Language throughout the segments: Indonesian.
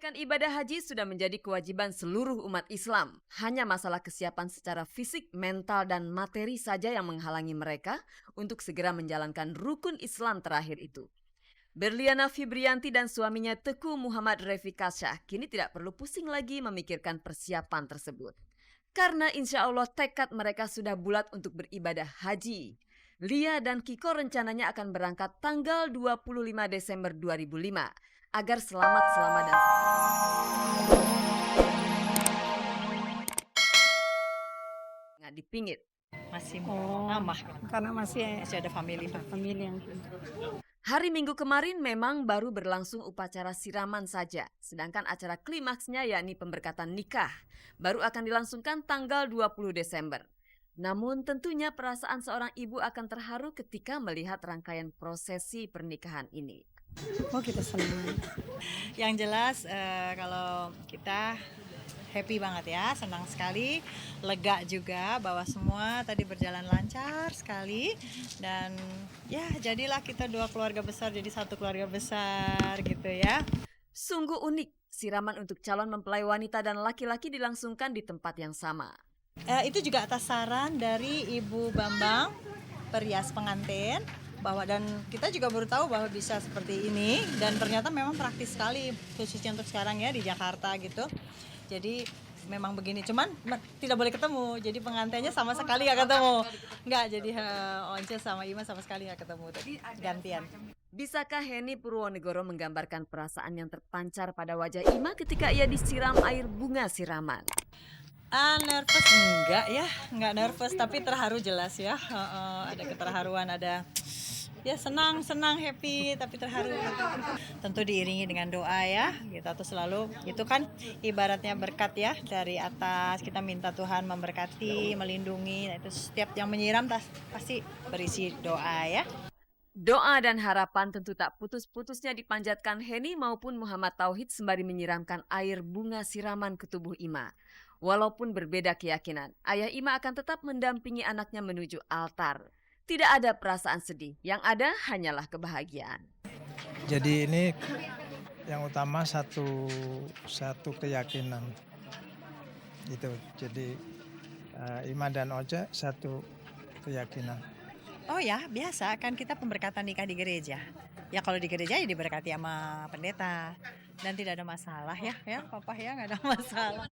Menunaikan ibadah haji sudah menjadi kewajiban seluruh umat Islam. Hanya masalah kesiapan secara fisik, mental, dan materi saja yang menghalangi mereka untuk segera menjalankan rukun Islam terakhir itu. Berliana Fibrianti dan suaminya Teguh Muhammad Refikasya kini tidak perlu pusing lagi memikirkan persiapan tersebut. Karena insya Allah tekad mereka sudah bulat untuk beribadah haji. Lia dan Kiko rencananya akan berangkat tanggal 25 Desember 2005 agar selamat dan nggak dipingit. Masih lama karena masih ada family yang Hari Minggu kemarin memang baru berlangsung upacara siraman saja, sedangkan acara klimaksnya yakni pemberkatan nikah baru akan dilangsungkan tanggal 20 Desember. Namun tentunya perasaan seorang ibu akan terharu ketika melihat rangkaian prosesi pernikahan ini. Oh, kita senang. Yang jelas kalau kita happy banget ya, senang sekali, lega juga bahwa semua tadi berjalan lancar sekali. Dan ya jadilah kita dua keluarga besar jadi satu keluarga besar gitu ya. Sungguh unik, siraman untuk calon mempelai wanita dan laki-laki dilangsungkan di tempat yang sama. Itu juga atas saran dari Ibu Bambang, perias pengantin, bahwa dan kita juga baru tahu bahwa bisa seperti ini dan ternyata memang praktis sekali khususnya untuk sekarang ya di Jakarta gitu. Jadi memang begini, cuman tidak boleh ketemu, jadi pengantinnya sama sekali nggak ketemu. Nggak, jadi Once sama Ima sama sekali nggak ketemu, tadi gantian. Bisakah Henny Purwonegoro menggambarkan perasaan yang terpancar pada wajah Ima ketika ia disiram air bunga siraman? Nervous enggak ya, nggak nervous tapi terharu jelas ya. Ada keterharuan, ada ya senang, happy, tapi terharu. Tentu diiringi dengan doa ya. Kita tuh selalu, itu kan ibaratnya berkat ya dari atas. Kita minta Tuhan memberkati, melindungi. Nah, itu setiap yang menyiram pasti berisi doa ya. Doa dan harapan tentu tak putus-putusnya dipanjatkan Henny maupun Muhammad Tauhid sembari menyiramkan air bunga siraman ke tubuh Ima. Walaupun berbeda keyakinan, ayah Ima akan tetap mendampingi anaknya menuju altar. Tidak ada perasaan sedih, yang ada hanyalah kebahagiaan. Jadi ini yang utama satu keyakinan itu. Jadi Ima dan Oce satu keyakinan. Oh ya, biasa kan kita pemberkatan nikah di gereja. Ya kalau di gereja ya diberkati sama pendeta dan tidak ada masalah ya Papa ya, nggak ada masalah.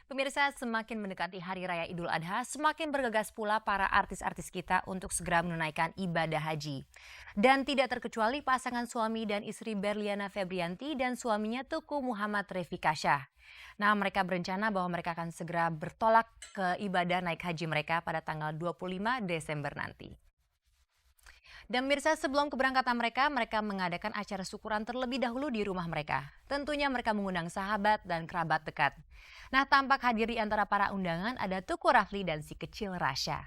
Pemirsa, semakin mendekati Hari Raya Idul Adha, semakin bergegas pula para artis-artis kita untuk segera menunaikan ibadah haji. Dan tidak terkecuali pasangan suami dan istri Berliana Fibrianti dan suaminya Teguh Muhammad Refikasya. Nah, mereka berencana bahwa mereka akan segera bertolak ke ibadah naik haji mereka pada tanggal 25 Desember nanti. Dan pemirsa, sebelum keberangkatan mereka mengadakan acara syukuran terlebih dahulu di rumah mereka. Tentunya mereka mengundang sahabat dan kerabat dekat. Nah, tampak hadir di antara para undangan ada Teguh Rafli dan si kecil Rasya.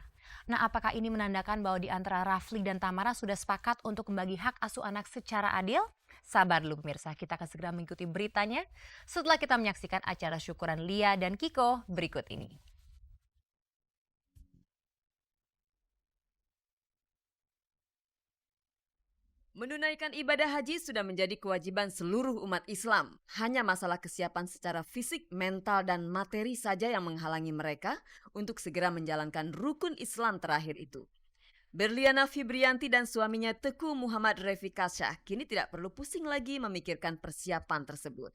Nah, apakah ini menandakan bahwa di antara Rafli dan Tamara sudah sepakat untuk membagi hak asuh anak secara adil? Sabar dulu pemirsa, kita akan segera mengikuti beritanya setelah kita menyaksikan acara syukuran Lia dan Kiko berikut ini. Menunaikan ibadah haji sudah menjadi kewajiban seluruh umat Islam. Hanya masalah kesiapan secara fisik, mental, dan materi saja yang menghalangi mereka untuk segera menjalankan rukun Islam terakhir itu. Berliana Fibrianti dan suaminya Teguh Muhammad Refikasya kini tidak perlu pusing lagi memikirkan persiapan tersebut.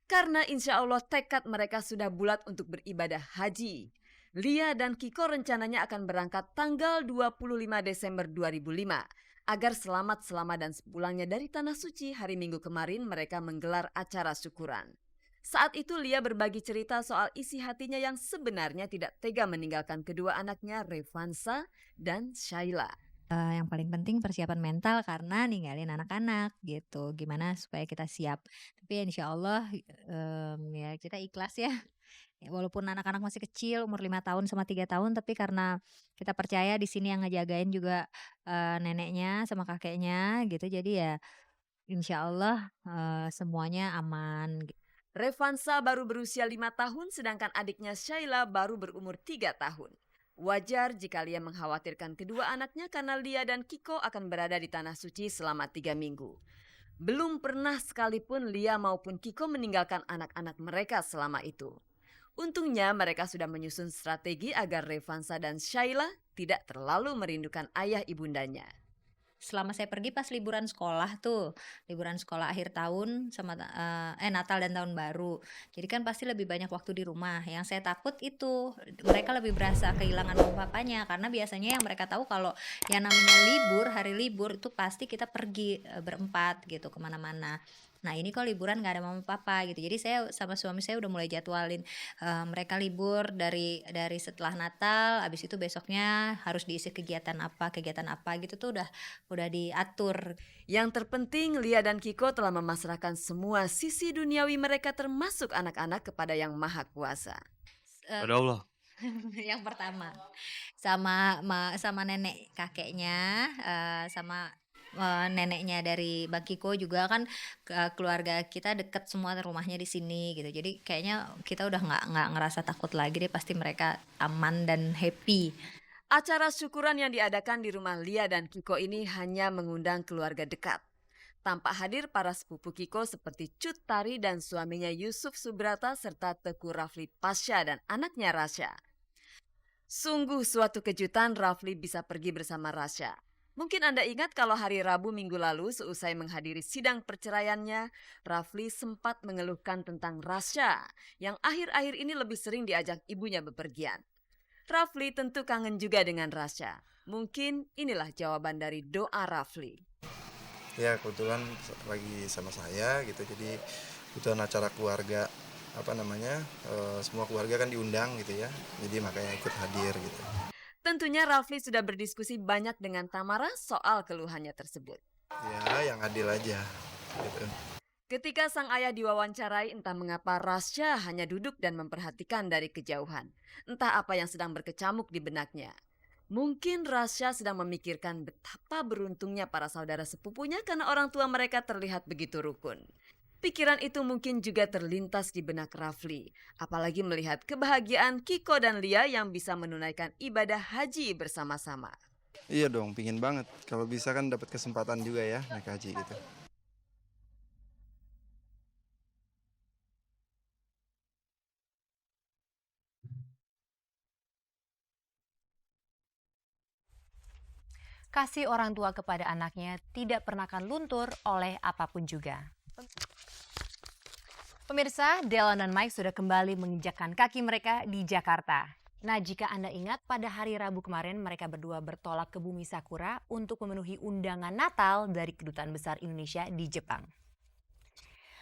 Karena insya Allah tekad mereka sudah bulat untuk beribadah haji. Lia dan Kiko rencananya akan berangkat tanggal 25 Desember 2005. Agar selamat dan sepulangnya dari Tanah Suci hari Minggu kemarin mereka menggelar acara syukuran. Saat itu Lia berbagi cerita soal isi hatinya yang sebenarnya tidak tega meninggalkan kedua anaknya Revansa dan Shaila. Yang paling penting persiapan mental karena ninggalin anak-anak gitu. Gimana supaya kita siap. Tapi insya Allah ya kita ikhlas ya. Walaupun anak-anak masih kecil umur 5 tahun sama 3 tahun, tapi karena kita percaya di sini yang ngejagain juga neneknya sama kakeknya gitu, jadi ya insya Allah semuanya aman. Revansa baru berusia 5 tahun sedangkan adiknya Shaila baru berumur 3 tahun. Wajar jika Lia mengkhawatirkan kedua anaknya karena Lia dan Kiko akan berada di Tanah Suci selama 3 minggu. Belum pernah sekalipun Lia maupun Kiko meninggalkan anak-anak mereka selama itu. Untungnya mereka sudah menyusun strategi agar Revansa dan Shaila tidak terlalu merindukan ayah ibundanya. Selama saya pergi pas liburan sekolah tuh, liburan sekolah akhir tahun sama Natal dan tahun baru. Jadi kan pasti lebih banyak waktu di rumah. Yang saya takut itu mereka lebih berasa kehilangan mama papanya, karena biasanya yang mereka tahu kalau yang namanya libur, hari libur itu pasti kita pergi berempat gitu kemana-mana. Nah ini kok liburan gak ada mama papa gitu. Jadi saya sama suami saya udah mulai jadwalin mereka libur dari setelah Natal, abis itu besoknya harus diisi kegiatan apa gitu tuh udah diatur. Yang terpenting, Lia dan Kiko telah memasrahkan semua sisi duniawi mereka termasuk anak-anak kepada Yang Maha Kuasa. Pada Allah. Yang pertama sama nenek kakeknya, sama neneknya dari Bang Kiko juga kan, keluarga kita deket semua rumahnya di sini gitu. Jadi kayaknya kita udah nggak ngerasa takut lagi deh, pasti mereka aman dan happy. Acara syukuran yang diadakan di rumah Lia dan Kiko ini hanya mengundang keluarga dekat. Tampak hadir para sepupu Kiko seperti Cut Tari dan suaminya Yusuf Subrata serta Teku Rafli Pasha dan anaknya Rasya. Sungguh suatu kejutan Rafli bisa pergi bersama Rasya. Mungkin Anda ingat kalau hari Rabu minggu lalu seusai menghadiri sidang perceraiannya, Rafli sempat mengeluhkan tentang Rasya yang akhir-akhir ini lebih sering diajak ibunya bepergian. Rafli tentu kangen juga dengan Rasya. Mungkin inilah jawaban dari doa Rafli. Ya kebetulan lagi sama saya gitu, jadi kebetulan acara keluarga semua keluarga kan diundang gitu ya, jadi makanya ikut hadir gitu. Tentunya Rafli sudah berdiskusi banyak dengan Tamara soal keluhannya tersebut. Ya yang adil aja gitu. Ketika sang ayah diwawancarai, entah mengapa Rasya hanya duduk dan memperhatikan dari kejauhan. Entah apa yang sedang berkecamuk di benaknya. Mungkin Rasya sedang memikirkan betapa beruntungnya para saudara sepupunya karena orang tua mereka terlihat begitu rukun. Pikiran itu mungkin juga terlintas di benak Rafli, apalagi melihat kebahagiaan Kiko dan Lia yang bisa menunaikan ibadah haji bersama-sama. Iya dong, pingin banget. Kalau bisa kan dapat kesempatan juga ya naik haji gitu. Kasih orang tua kepada anaknya tidak pernah akan luntur oleh apapun juga. Pemirsa, Delon dan Mike sudah kembali menginjakkan kaki mereka di Jakarta. Nah, jika Anda ingat, pada hari Rabu kemarin mereka berdua bertolak ke Bumi Sakura untuk memenuhi undangan Natal dari Kedutaan Besar Indonesia di Jepang.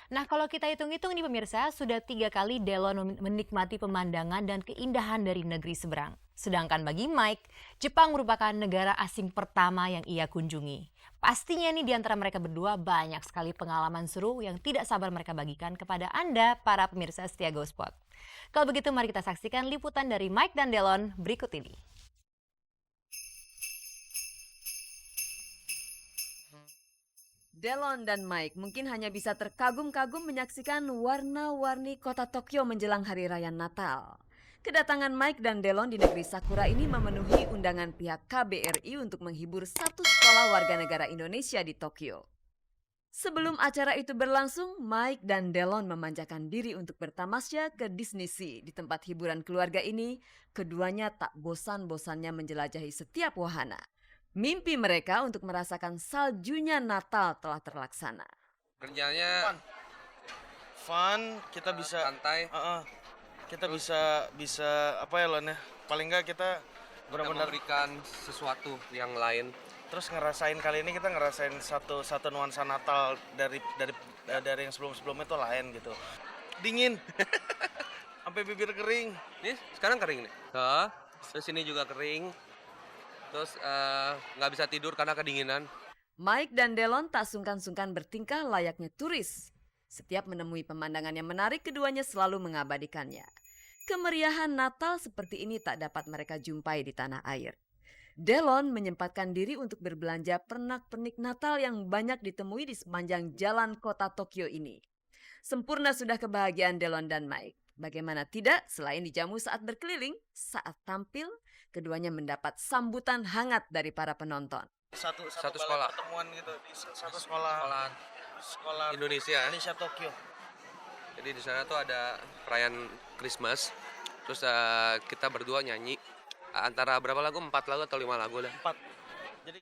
Nah, kalau kita hitung-hitung nih pemirsa, sudah 3 kali Delon menikmati pemandangan dan keindahan dari negeri seberang. Sedangkan bagi Mike, Jepang merupakan negara asing pertama yang ia kunjungi. Pastinya nih di antara mereka berdua banyak sekali pengalaman seru yang tidak sabar mereka bagikan kepada Anda, para pemirsa setia GoSpot. Kalau begitu mari kita saksikan liputan dari Mike dan Delon berikut ini. Delon dan Mike mungkin hanya bisa terkagum-kagum menyaksikan warna-warni kota Tokyo menjelang Hari Raya Natal. Kedatangan Mike dan Delon di negeri Sakura ini memenuhi undangan pihak KBRI untuk menghibur satu sekolah warga negara Indonesia di Tokyo. Sebelum acara itu berlangsung, Mike dan Delon memanjakan diri untuk bertamasya ke Disney Sea. Di tempat hiburan keluarga ini, keduanya tak bosan-bosannya menjelajahi setiap wahana. Mimpi mereka untuk merasakan saljunya Natal telah terlaksana. Kerjanya fun, kita bisa santai. Kita bisa apa ya Lon ya, paling nggak kita benar-benar memberikan sesuatu yang lain. terus ngerasain kali ini kita ngerasain satu nuansa Natal dari yang sebelumnya tuh lain gitu. Dingin. Sampai bibir kering. Nih, sekarang kering nih. Terus ini juga kering. Terus nggak bisa tidur karena kedinginan. Mike dan Delon tak sungkan-sungkan bertingkah layaknya turis. Setiap menemui pemandangan yang menarik, keduanya selalu mengabadikannya. Kemeriahan Natal seperti ini tak dapat mereka jumpai di tanah air. Delon menyempatkan diri untuk berbelanja pernak-pernik Natal yang banyak ditemui di sepanjang jalan kota Tokyo ini. Sempurna sudah kebahagiaan Delon dan Mike. Bagaimana tidak, selain dijamu saat berkeliling, saat tampil, Keduanya mendapat sambutan hangat dari para penonton. Satu Satu kali sekolah. pertemuan gitu di satu sekolah Indonesia. Indonesia Tokyo. Jadi di sana tuh ada perayaan Christmas. Terus kita berdua nyanyi antara berapa lagu? 4 lagu atau 5 lagu lah. 4. Jadi